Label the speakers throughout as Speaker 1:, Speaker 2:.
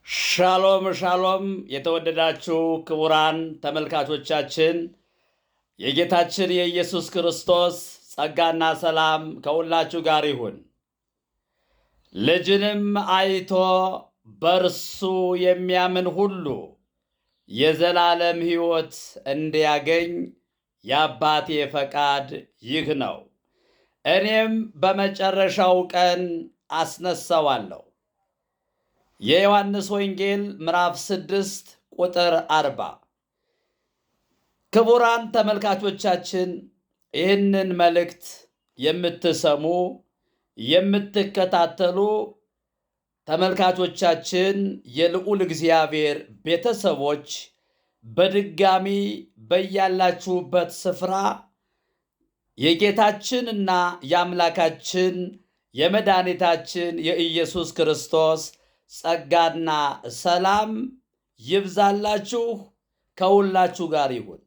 Speaker 1: ሻሎም ሻሎም የተወደዳችሁ ክቡራን ተመልካቾቻችን የጌታችን የኢየሱስ ክርስቶስ ጸጋና ሰላም ከሁላችሁ ጋር ይሁን። ልጅንም አይቶ በእርሱ የሚያምን ሁሉ የዘላለም ሕይወት እንዲያገኝ የአባቴ ፈቃድ ይህ ነው፣ እኔም በመጨረሻው ቀን አስነሳዋለሁ። የዮሐንስ ወንጌል ምዕራፍ 6 ቁጥር 40። ክቡራን ተመልካቾቻችን ይህንን መልእክት የምትሰሙ የምትከታተሉ ተመልካቾቻችን የልዑል እግዚአብሔር ቤተሰቦች በድጋሚ በያላችሁበት ስፍራ የጌታችንና የአምላካችን የመድኃኒታችን የኢየሱስ ክርስቶስ ጸጋና ሰላም ይብዛላችሁ ከሁላችሁ ጋር ይሁን።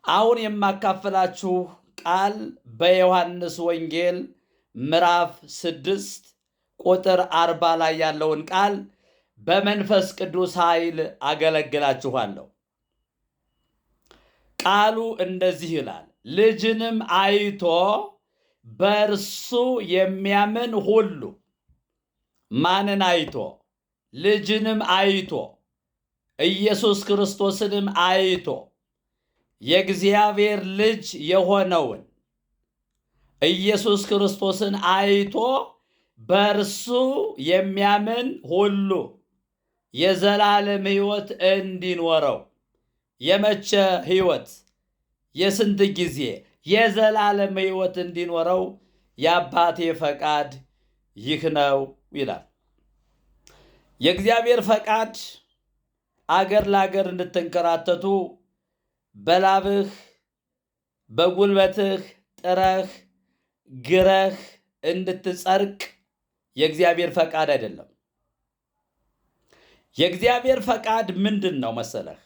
Speaker 1: አሁን የማካፈላችሁ ቃል በዮሐንስ ወንጌል ምዕራፍ 6 ቁጥር 40 ላይ ያለውን ቃል በመንፈስ ቅዱስ ኃይል አገለግላችኋለሁ። ቃሉ እንደዚህ ይላል፣ ልጅንም አይቶ በእርሱ የሚያምን ሁሉ። ማንን አይቶ? ልጅንም አይቶ ኢየሱስ ክርስቶስንም አይቶ የእግዚአብሔር ልጅ የሆነውን ኢየሱስ ክርስቶስን አይቶ በእርሱ የሚያምን ሁሉ የዘላለም ሕይወት እንዲኖረው። የመቼ ሕይወት? የስንት ጊዜ? የዘላለም ሕይወት እንዲኖረው የአባቴ ፈቃድ ይህ ነው ይላል። የእግዚአብሔር ፈቃድ አገር ለአገር እንድትንከራተቱ በላብህ በጉልበትህ ጥረህ ግረህ እንድትጸድቅ የእግዚአብሔር ፈቃድ አይደለም። የእግዚአብሔር ፈቃድ ምንድን ነው መሰለህ?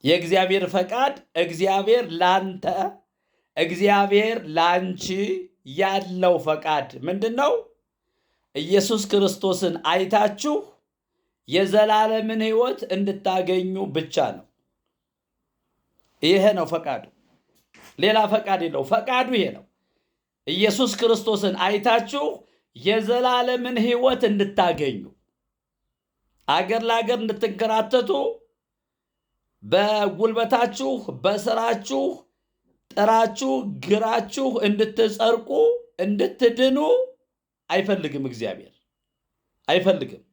Speaker 1: የእግዚአብሔር ፈቃድ እግዚአብሔር ላንተ እግዚአብሔር ላንቺ ያለው ፈቃድ ምንድን ነው? ኢየሱስ ክርስቶስን አይታችሁ የዘላለምን ሕይወት እንድታገኙ ብቻ ነው። ይሄ ነው ፈቃዱ። ሌላ ፈቃድ የለው። ፈቃዱ ይሄ ነው። ኢየሱስ ክርስቶስን አይታችሁ የዘላለምን ሕይወት እንድታገኙ፣ አገር ለአገር እንድትንከራተቱ፣ በጉልበታችሁ በስራችሁ ጥራችሁ ግራችሁ እንድትጸድቁ እንድትድኑ አይፈልግም። እግዚአብሔር አይፈልግም።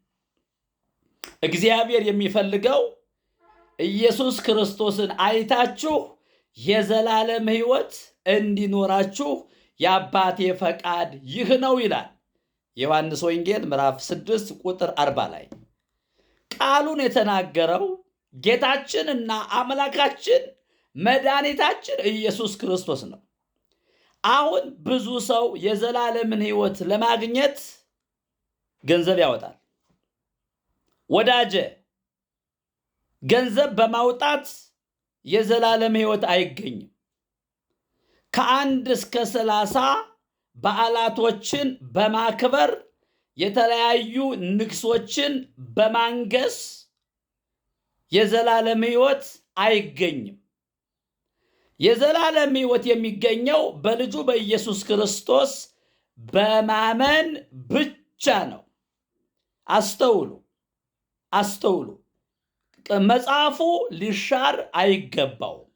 Speaker 1: እግዚአብሔር የሚፈልገው ኢየሱስ ክርስቶስን አይታችሁ የዘላለም ሕይወት እንዲኖራችሁ የአባቴ ፈቃድ ይህ ነው ይላል ዮሐንስ ወንጌል ምዕራፍ 6 ቁጥር 40 ላይ። ቃሉን የተናገረው ጌታችንና አምላካችን መድኃኒታችን ኢየሱስ ክርስቶስ ነው። አሁን ብዙ ሰው የዘላለምን ሕይወት ለማግኘት ገንዘብ ያወጣል። ወዳጄ፣ ገንዘብ በማውጣት የዘላለም ሕይወት አይገኝም። ከ1 እስከ 30 በዓላቶችን በማክበር የተለያዩ ንግሶችን በማንገስ የዘላለም ሕይወት አይገኝም። የዘላለም ሕይወት የሚገኘው በልጁ በኢየሱስ ክርስቶስ በማመን ብቻ ነው። አስተውሉ፣ አስተውሉ። መጽሐፉ ሊሻር አይገባውም።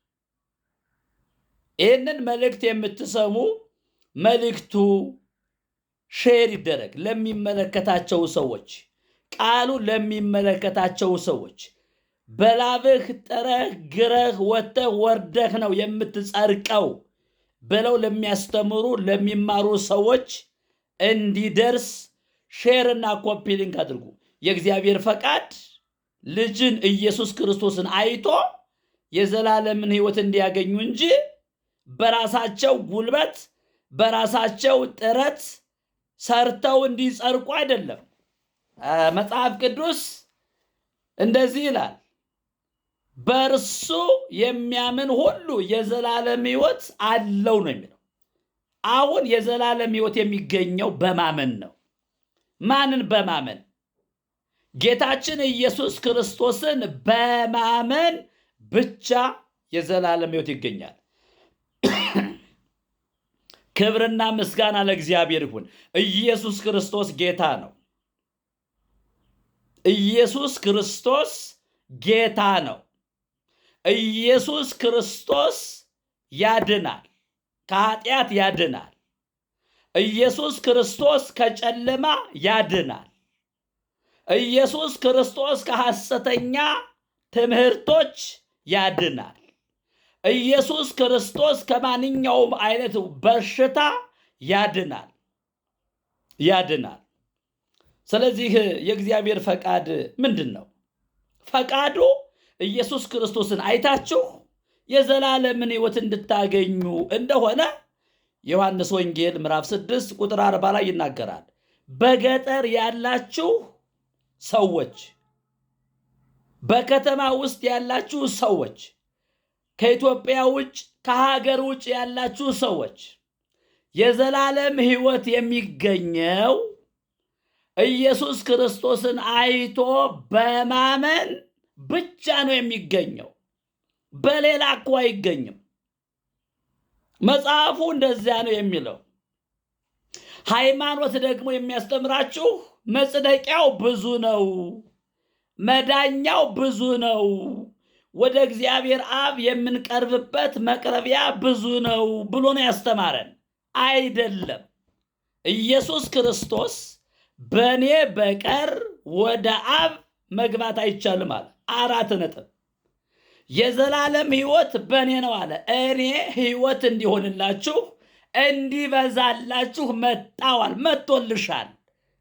Speaker 1: ይህንን መልእክት የምትሰሙ መልእክቱ ሼር ይደረግ ለሚመለከታቸው ሰዎች፣ ቃሉ ለሚመለከታቸው ሰዎች። በላብህ ጥረህ ግረህ ወጥተህ ወርደህ ነው የምትጸድቀው ብለው ለሚያስተምሩ ለሚማሩ ሰዎች እንዲደርስ ሼርና ኮፒ ሊንክ አድርጉ። የእግዚአብሔር ፈቃድ ልጅን ኢየሱስ ክርስቶስን አይቶ የዘላለምን ሕይወት እንዲያገኙ እንጂ በራሳቸው ጉልበት በራሳቸው ጥረት ሰርተው እንዲጸድቁ አይደለም። መጽሐፍ ቅዱስ እንደዚህ ይላል፣ በእርሱ የሚያምን ሁሉ የዘላለም ሕይወት አለው ነው የሚለው። አሁን የዘላለም ሕይወት የሚገኘው በማመን ነው። ማንን በማመን? ጌታችን ኢየሱስ ክርስቶስን በማመን ብቻ የዘላለም ሕይወት ይገኛል። ክብርና ምስጋና ለእግዚአብሔር ይሁን። ኢየሱስ ክርስቶስ ጌታ ነው። ኢየሱስ ክርስቶስ ጌታ ነው። ኢየሱስ ክርስቶስ ያድናል፣ ከኃጢአት ያድናል። ኢየሱስ ክርስቶስ ከጨለማ ያድናል። ኢየሱስ ክርስቶስ ከሐሰተኛ ትምህርቶች ያድናል። ኢየሱስ ክርስቶስ ከማንኛውም አይነት በሽታ ያድናል። ስለዚህ የእግዚአብሔር ፈቃድ ምንድን ነው? ፈቃዱ ኢየሱስ ክርስቶስን አይታችሁ የዘላለምን ሕይወት እንድታገኙ እንደሆነ ዮሐንስ ወንጌል ምዕራፍ 6 ቁጥር 40 ላይ ይናገራል። በገጠር ያላችሁ ሰዎች፣ በከተማ ውስጥ ያላችሁ ሰዎች፣ ከኢትዮጵያ ውጭ ከሀገር ውጭ ያላችሁ ሰዎች የዘላለም ሕይወት የሚገኘው ኢየሱስ ክርስቶስን አይቶ በማመን ብቻ ነው የሚገኘው። በሌላ እኮ አይገኝም። መጽሐፉ እንደዚያ ነው የሚለው። ሃይማኖት ደግሞ የሚያስተምራችሁ መጽደቂያው ብዙ ነው፣ መዳኛው ብዙ ነው፣ ወደ እግዚአብሔር አብ የምንቀርብበት መቅረቢያ ብዙ ነው ብሎ ነው ያስተማረን። አይደለም። ኢየሱስ ክርስቶስ በእኔ በቀር ወደ አብ መግባት አይቻልም አለ። 4 ነጥብ። የዘላለም ሕይወት በእኔ ነው አለ። እኔ ሕይወት እንዲሆንላችሁ እንዲበዛላችሁ መጣዋል። መጥቶልሻል፣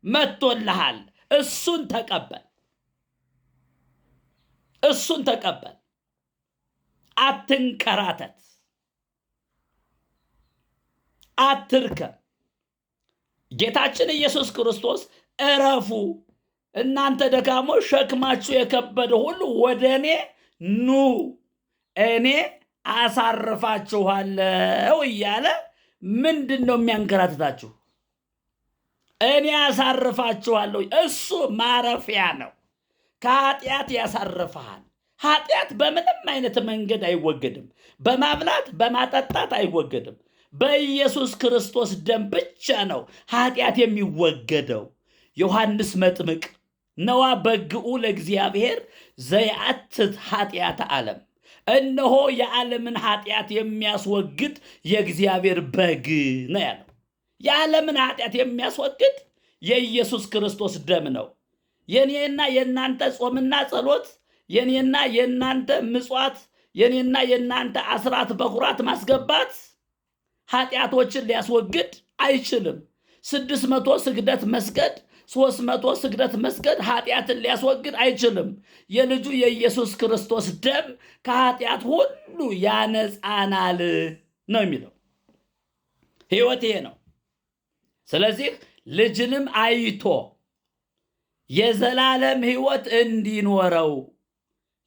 Speaker 1: መጥቶልሃል። እሱን ተቀበል፣ እሱን ተቀበል። አትንከራተት፣ አትርከብ። ጌታችን ኢየሱስ ክርስቶስ እረፉ እናንተ ደካሞች ሸክማችሁ የከበደ ሁሉ ወደ እኔ ኑ እኔ አሳርፋችኋለሁ እያለ ምንድን ነው የሚያንከራትታችሁ? እኔ አሳርፋችኋለሁ። እሱ ማረፊያ ነው። ከኃጢአት ያሳርፈሃል። ኃጢአት በምንም አይነት መንገድ አይወገድም። በማብላት በማጠጣት አይወገድም። በኢየሱስ ክርስቶስ ደም ብቻ ነው ኃጢአት የሚወገደው። ዮሐንስ መጥምቅ ነዋ በግኡ ለእግዚአብሔር ዘያትት ኃጢአት ዓለም፣ እነሆ የዓለምን ኃጢአት የሚያስወግድ የእግዚአብሔር በግ ነው ያለው። የዓለምን ኃጢአት የሚያስወግድ የኢየሱስ ክርስቶስ ደም ነው። የኔና የናንተ ጾምና ጸሎት፣ የኔና የናንተ ምጽዋት፣ የኔና የናንተ አስራት በኩራት ማስገባት ኃጢአቶችን ሊያስወግድ አይችልም። 600 ስግደት መስገድ፣ 300 ስግደት መስገድ ኃጢአትን ሊያስወግድ አይችልም። የልጁ የኢየሱስ ክርስቶስ ደም ከኃጢአት ሁሉ ያነጻናል ነው የሚለው። ሕይወት ይሄ ነው። ስለዚህ ልጅንም አይቶ የዘላለም ሕይወት እንዲኖረው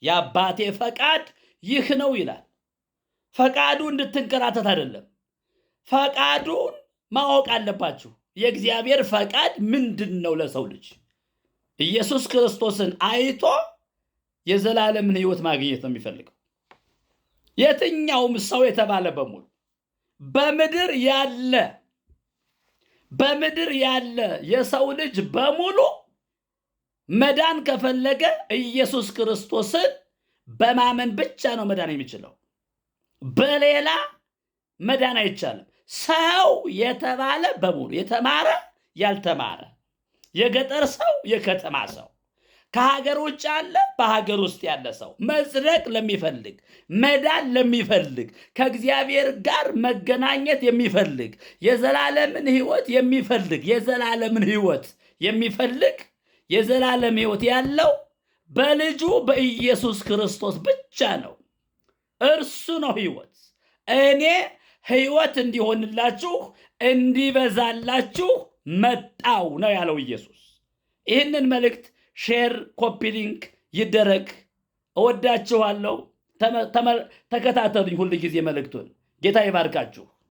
Speaker 1: የአባቴ ፈቃድ ይህ ነው ይላል። ፈቃዱ እንድትንከራተት አይደለም። ፈቃዱን ማወቅ አለባችሁ። የእግዚአብሔር ፈቃድ ምንድን ነው ለሰው ልጅ? ኢየሱስ ክርስቶስን አይቶ የዘላለምን ሕይወት ማግኘት ነው የሚፈልገው። የትኛውም ሰው የተባለ በሙሉ በምድር ያለ የሰው ልጅ በሙሉ መዳን ከፈለገ ኢየሱስ ክርስቶስን በማመን ብቻ ነው መዳን የሚችለው። በሌላ መዳን አይቻልም። ሰው የተባለ በሙሉ የተማረ፣ ያልተማረ፣ የገጠር ሰው፣ የከተማ ሰው፣ ከሀገር ውጭ ያለ፣ በሀገር ውስጥ ያለ ሰው መጽደቅ ለሚፈልግ፣ መዳን ለሚፈልግ፣ ከእግዚአብሔር ጋር መገናኘት የሚፈልግ፣ የዘላለምን ሕይወት የሚፈልግ የዘላለም ሕይወት ያለው በልጁ በኢየሱስ ክርስቶስ ብቻ ነው። እርሱ ነው ሕይወት። እኔ ሕይወት እንዲሆንላችሁ እንዲበዛላችሁ መጣው ነው ያለው ኢየሱስ። ይህንን መልእክት ሼር፣ ኮፒ ሊንክ ይደረግ። እወዳችኋለሁ። ተከታተሉኝ ሁል ጊዜ መልእክቱን። ጌታ ይባርካችሁ።